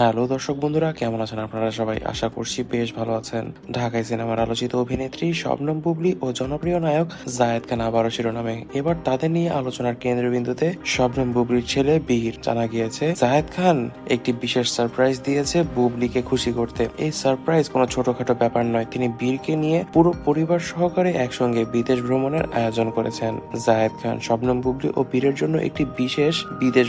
Hello দর্শক বন্ধুরা, কেমন আছেন আপনারা সবাই? আশা করছি বেশ ভালো আছেন। ঢাকাই সিনেমার আলোচিত অভিনেত্রী শবনম বুবলী ও জনপ্রিয় নায়ক জায়েদ খান আবারও শিরোনামে। এবার তাদের নিয়ে আলোচনার কেন্দ্রবিন্দুতে শবনম বুবলীর ছেলে বীর। জানা গিয়েছে জায়েদ খান একটি বিশেষ সারপ্রাইজ দিয়েছে বুবলীকে খুশি করতে। এই সারপ্রাইজ কোনো ছোটখাটো ব্যাপার নয়, তিনি বীরকে নিয়ে পুরো পরিবার সহকারে একসঙ্গে বিদেশ ভ্রমণের আয়োজন করেছেন। জায়েদ খান শবনম বুবলী ও বীরের জন্য একটি বিশেষ বিদেশ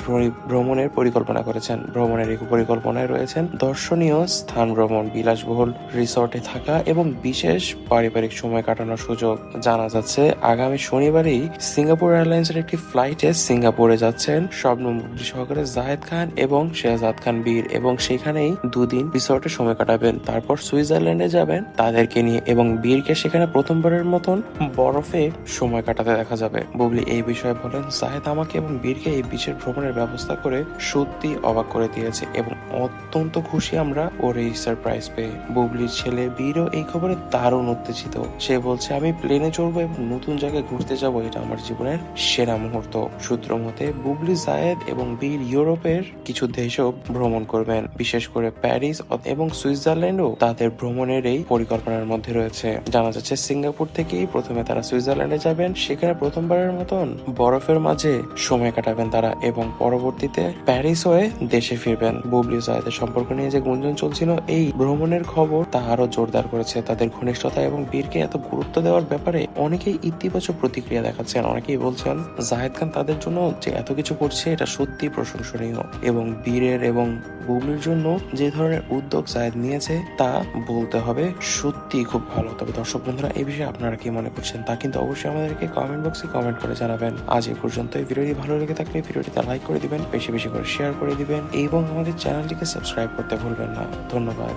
ভ্রমণের পরিকল্পনা করেছেন। ভ্রমণের এই পরিকল্পনায় রয়েছেন দর্শনীয় স্থান ভ্রমণ, বিলাসবহুল রিসর্টে থাকা এবং বিশেষ পারিবারিক সময় কাটানোর সুযোগ। জানা যাচ্ছে আগামী শনিবারই সিঙ্গাপুর এয়ারলাইন্সের একটি ফ্লাইটে সিঙ্গাপুরে যাচ্ছেন শবনম বুবলী সহকারে জায়েদ খান এবং শেহজাদ খান বীর, এবং সেখানেই দুদিন রিসর্টে সময় কাটাবেন। তারপর সুইজারল্যান্ডে যাবেন তাদেরকে নিয়ে, এবং বীরকে সেখানে প্রথমবারের মতন বরফে সময় কাটাতে দেখা যাবে। বুবলী এই বিষয়ে বলেন, জায়েদ আমাকে এবং বীরকে এই বিশেষ ভ্রমণের ব্যবস্থা করে সত্যি অবাক করে দিয়েছে এবং অত্যন্ত খুশি আমরা ওর এই সারপ্রাইজ পেয়ে। বুবলির ছেলে বীরও এই খবরে দারুণ উত্তেজিত। সে বলছে, আমি প্লেনে চড়বো এবং নতুন জায়গায় ঘুরতে যাব, এটা আমার জীবনের সেরা মুহূর্ত। সূত্র মতে বুবলি, জায়েদ এবং বীর ইউরোপের কিছু দেশও ভ্রমণ করবেন, বিশেষ করে প্যারিস এবং সুইজারল্যান্ডও তাদের ভ্রমণের এই পরিকল্পনার মধ্যে রয়েছে। জানা যাচ্ছে সিঙ্গাপুর থেকেই প্রথমে তারা সুইজারল্যান্ডে যাবেন, সেখানে প্রথমবারের মতন বরফের মাঝে সময় কাটাবেন তারা, এবং পরবর্তীতে প্যারিস হয়ে দেশে ফিরবেন। বুবলি জায়েদের সম্পর্ক নিয়ে যে গুঞ্জন চলছিল, এই ভ্রমণের খবর তা আরো জোরদার করেছে তাদের ঘনিষ্ঠতা, এবং বীরকে এত গুরুত্ব দেওয়ার ব্যাপারে অনেকেই ইতিবাচক প্রতিক্রিয়া দেখাচ্ছেন। অনেকেই বলছেন জায়েদ খান তাদের জন্য যে এত কিছু করছে এটা সত্যি প্রশংসনীয়, এবং বীরের এবং বুবলির জন্য যে ধরনের উদ্যোগ জায়েদ নিয়েছে তা বলতে হবে সত্যি খুব ভালো। তবে দর্শক বন্ধুরা, এই বিষয়ে আপনারা কি মনে করছেন তা কিন্তু অবশ্যই আমাদেরকে কমেন্ট বক্সে কমেন্ট করে জানাবেন। আজ এই পর্যন্ত। এই ভিডিওটি ভালো লেগে থাকলে ভিডিওটিতে লাইক করে দিবেন, বেশি বেশি করে শেয়ার করে দিবেন এবং আমাদের চ্যানেলটিকে সাবস্ক্রাইব করতে ভুলবেন না। ধন্যবাদ।